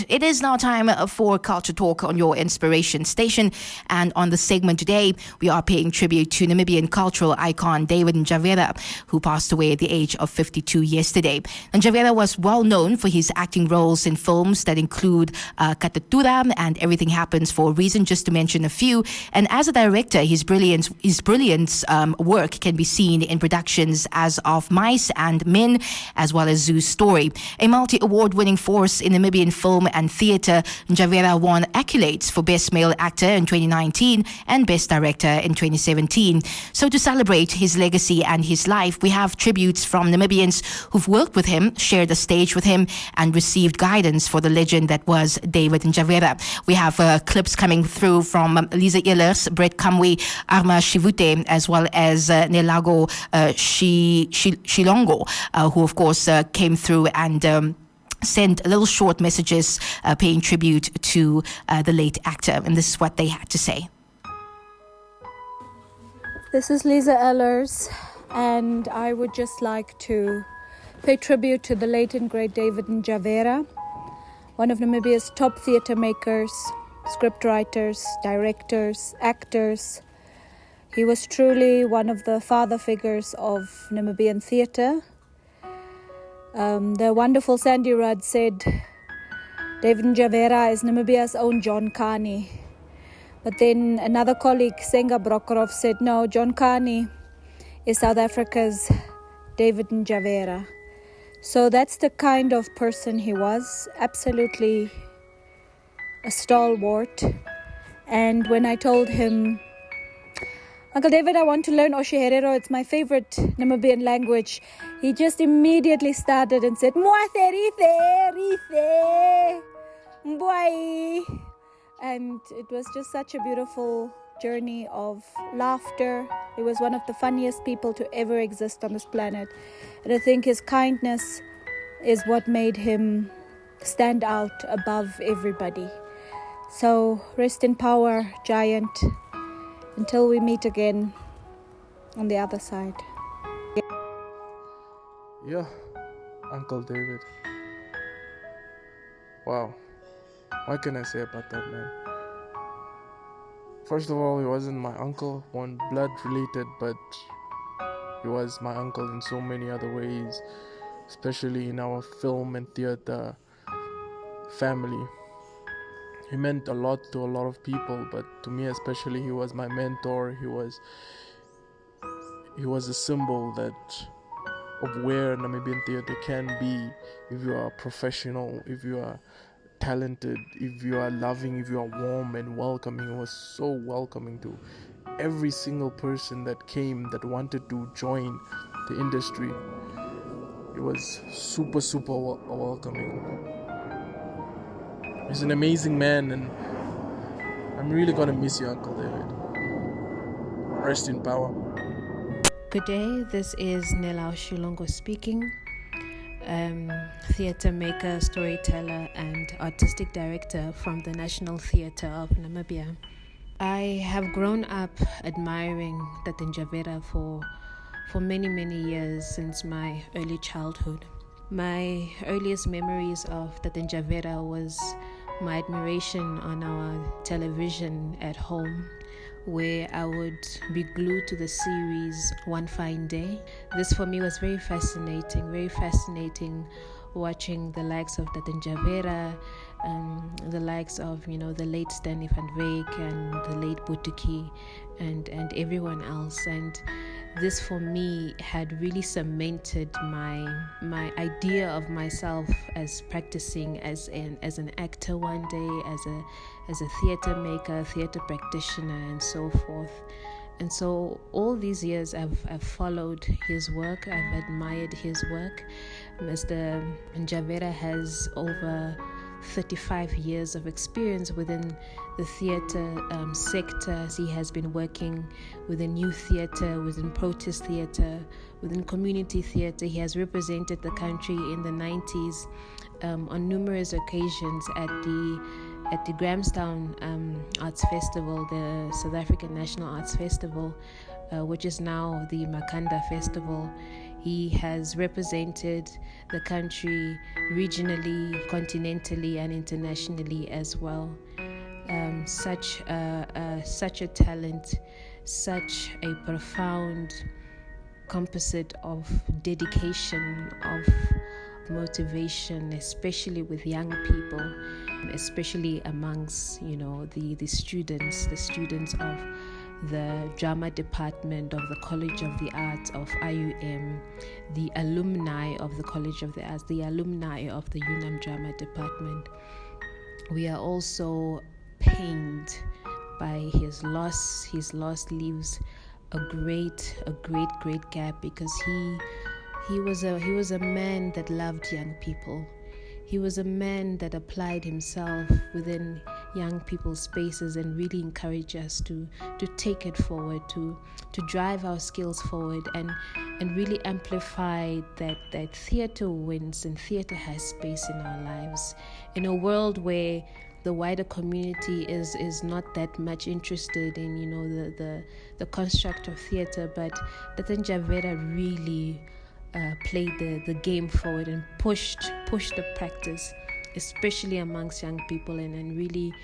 right, it is now time for Culture Talk on your inspiration station. And on the segment today, we are paying tribute to Namibian cultural icon David Ndjavera, who passed away at the age of 52 yesterday. Ndjavera was well known for his acting roles in films that include Katutura and Everything Happens for a Reason, just to mention a few. And as a director, his brilliant work can be seen in productions as of Mice and Men, as well as Zoo's Story. A multi-award-winning force in Namibian film and theatre, Ndjavera won accolades for Best Male Actor in 2019 and Best Director in 2017. So to celebrate his legacy and his life, we have tributes from Namibians who've worked with him, shared the stage with him, and received guidance for the legend that was David Ndjavera. We have clips coming through from Lisa Ehlers, Brett Kamwe, Arma Shivute, as well as Nelago Shilongo, who of course came through and sent little short messages paying tribute to the late actor. And this is what they had to say. This is Lisa Ehlers, and I would just like to pay tribute to the late and great David Ndjavera, one of Namibia's top theatre makers, scriptwriters, directors, actors. He was truly one of the father figures of Namibian theatre. The wonderful Sandy Rudd said, David Ndjavera is Namibia's own John Carney. But then another colleague, Senga Brokorov, said, no, John Carney is South Africa's David Ndjavera. So that's the kind of person he was, absolutely a stalwart. And when I told him, Uncle David, I want to learn Hairareb, it's my favorite Namibian language, he just immediately started and said, and it was just such a beautiful journey of laughter. He was one of the funniest people to ever exist on this planet. And I think his kindness is what made him stand out above everybody. So rest in power, giant, until we meet again on the other side. Yeah, Uncle David. Wow. What can I say about that man? First of all, he wasn't my uncle, one blood related, but he was my uncle in so many other ways, especially in our film and theater family. He meant a lot to a lot of people, but to me especially, he was my mentor. He was a symbol of where Namibian theater can be if you are professional, if you are talented, if you are loving, if you are warm and welcoming. He was so welcoming to every single person that came, that wanted to join the industry. It was super welcoming. He's an amazing man, and I'm really gonna miss you, Uncle David. Rest in power. Good day, this is Nelago Shilongo speaking. Theatre maker, storyteller, and artistic director from the National Theatre of Namibia. I have grown up admiring David Ndjavera for many years, since my early childhood. My earliest memories of David Ndjavera was my admiration on our television at home, where I would be glued to the series One Fine Day. This for me was very fascinating watching the likes of David Ndjavera, the likes of, the late Stanley van Wyk and the late Butuki and everyone else. And this for me had really cemented my idea of myself as practicing as an actor one day, as a theatre maker, theatre practitioner, and so forth. And so all these years I've followed his work, I've admired his work. Mr. Ndjavera has over 35 years of experience within the theatre sector. He has been working within youth theatre, within protest theatre, within community theatre. He has represented the country in the 90s on numerous occasions at the Grahamstown Arts Festival, the South African National Arts Festival, which is now the Makanda Festival. He has represented the country regionally, continentally, and internationally as well. Such a talent, such a profound composite of dedication, of motivation, especially with young people, especially amongst the students of the drama department of the College of the Arts of IUM, the alumni of the College of the Arts, the alumni of the UNAM drama department. We are also pained by his loss. His loss leaves a great gap, because he was a man that loved young people. He was a man that applied himself within young people's spaces and really encouraged us to take it forward, to drive our skills forward, and really amplify that theater wins and theater has space in our lives. In a world where the wider community is not that much interested in the construct of theater, but David Ndjavera really played the game forward and pushed the practice, especially amongst young people, and really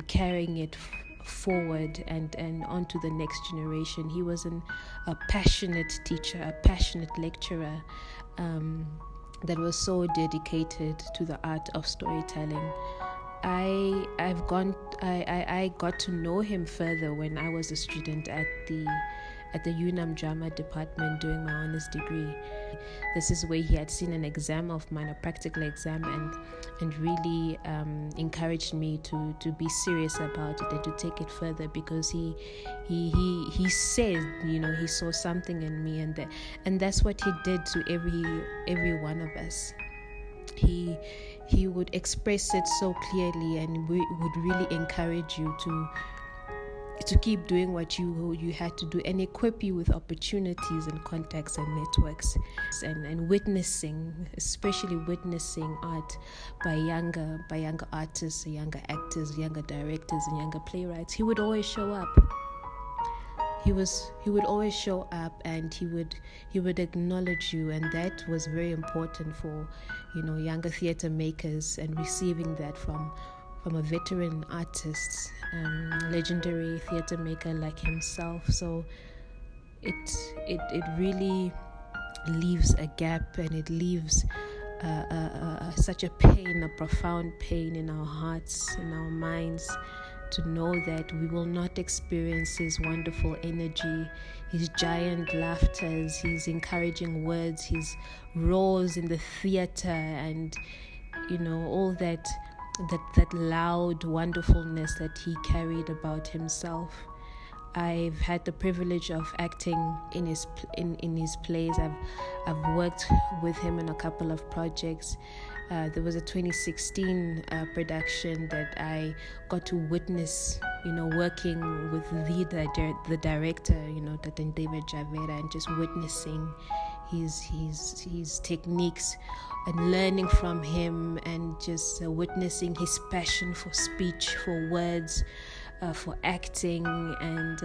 carrying it forward and onto the next generation. He was a passionate teacher, a passionate lecturer that was so dedicated to the art of storytelling. I got to know him further when I was a student at the UNAM drama department doing my honors degree. This is where he had seen an exam of mine, a practical exam, and really encouraged me to be serious about it and to take it further, because he said he saw something in me, and that's what he did to every one of us. He would express it so clearly, and we would really encourage you to keep doing what you had to do, and equip you with opportunities and contacts and networks, and witnessing, especially witnessing art by younger artists, younger actors, younger directors, and younger playwrights. He would always show up. He would always show up, and he would acknowledge you, and that was very important for younger theater makers, and receiving that from a veteran artist, legendary theater maker like himself. So it really leaves a gap, and it leaves such a pain, a profound pain in our hearts, in our minds, to know that we will not experience his wonderful energy, his giant laughters, his encouraging words, his roars in the theater, and all that loud wonderfulness that he carried about himself. I've had the privilege of acting in his plays. I've worked with him in a couple of projects. There was a 2016 production that I got to witness, working with the director, David Ndjavera, and just witnessing his techniques and learning from him, and just witnessing his passion for speech, for words, for acting, and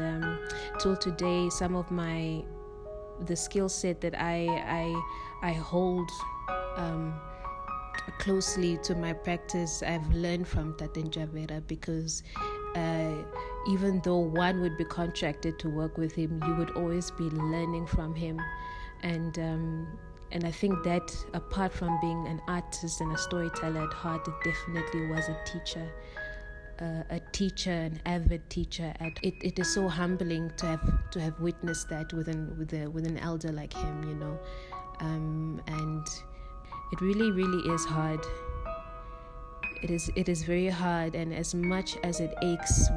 till today, some of the skill set that I hold closely to my practice, I've learned from David Ndjavera, because even though one would be contracted to work with him, you would always be learning from him, and I think that, apart from being an artist and a storyteller at heart, it definitely was a teacher, an avid teacher. It is so humbling to have witnessed that with an elder like him, and it really, really is hard. It is very hard, and as much as it aches,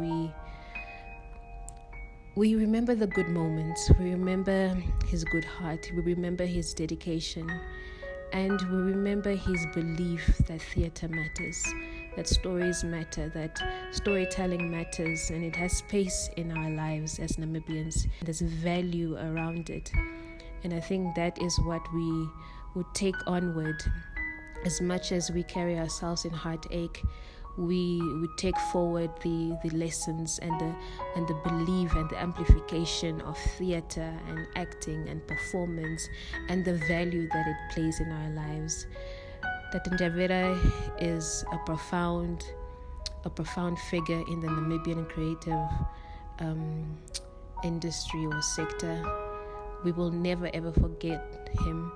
we remember the good moments. We remember his good heart. We remember his dedication, and we remember his belief that theater matters, that stories matter, that storytelling matters, and it has space in our lives as Namibians. There's value around it, and I think that is what we would take onward. As much as we carry ourselves in heartache, we take forward the lessons and the belief and the amplification of theater and acting and performance and the value that it plays in our lives. David Ndjavera is a profound figure in the Namibian creative industry or sector. We will never ever forget him,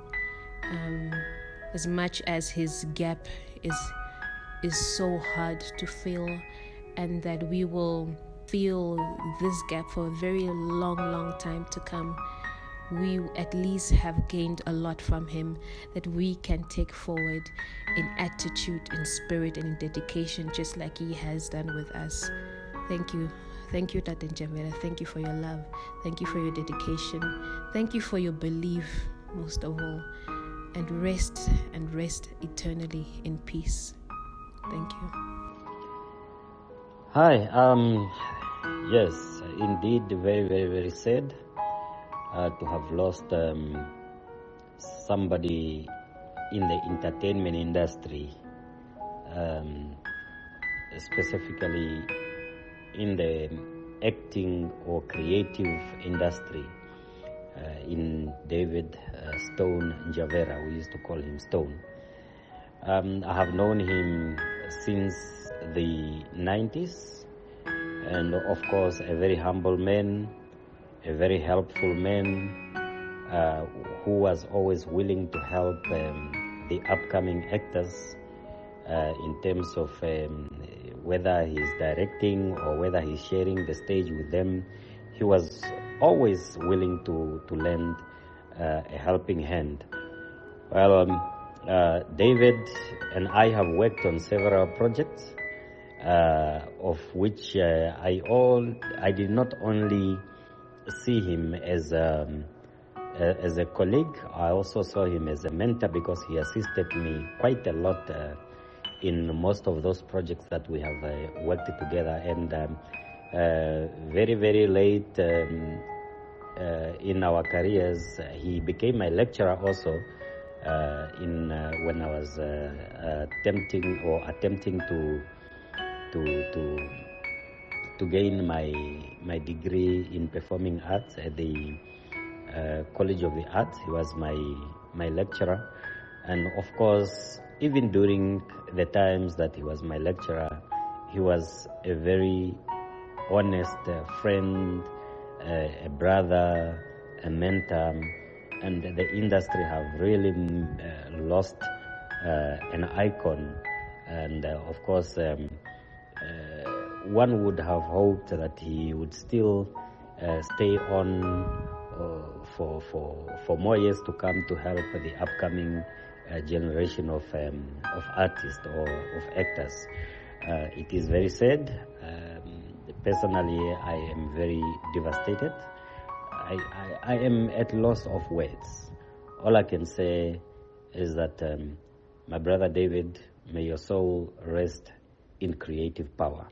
as much as his gap is so hard to fill, and that we will feel this gap for a very long time to come. We at least have gained a lot from him that we can take forward in attitude, in spirit, and in dedication, just like he has done with us. Thank you, David Ndjavera. Thank you for your love. Thank you for your dedication. Thank you for your belief, most of all. And rest eternally in peace. Thank you. Hi. Yes, indeed, very sad to have lost somebody in the entertainment industry, specifically in the acting or creative industry, in David Stone Ndjavera. We used to call him Stone. I have known him since the 90s, and of course a very humble man, a very helpful man, who was always willing to help the upcoming actors in terms of whether he's directing or whether he's sharing the stage with them. He was always willing to lend a helping hand. Well, David and I have worked on several projects, of which I did not only see him as a colleague, I also saw him as a mentor, because he assisted me quite a lot in most of those projects that we have worked together. And very late in our careers, he became my lecturer also, when I was attempting to gain my degree in performing arts at the College of the Arts. He was my lecturer, and of course, even during the times that he was my lecturer, he was a very honest friend, a brother, a mentor, and the industry have really lost an icon. And of course, one would have hoped that he would still stay on for more years to come to help the upcoming generation of artists or of actors. It is very sad. Personally, I am very devastated. I am at loss of words. All I can say is that my brother David, may your soul rest in creative power.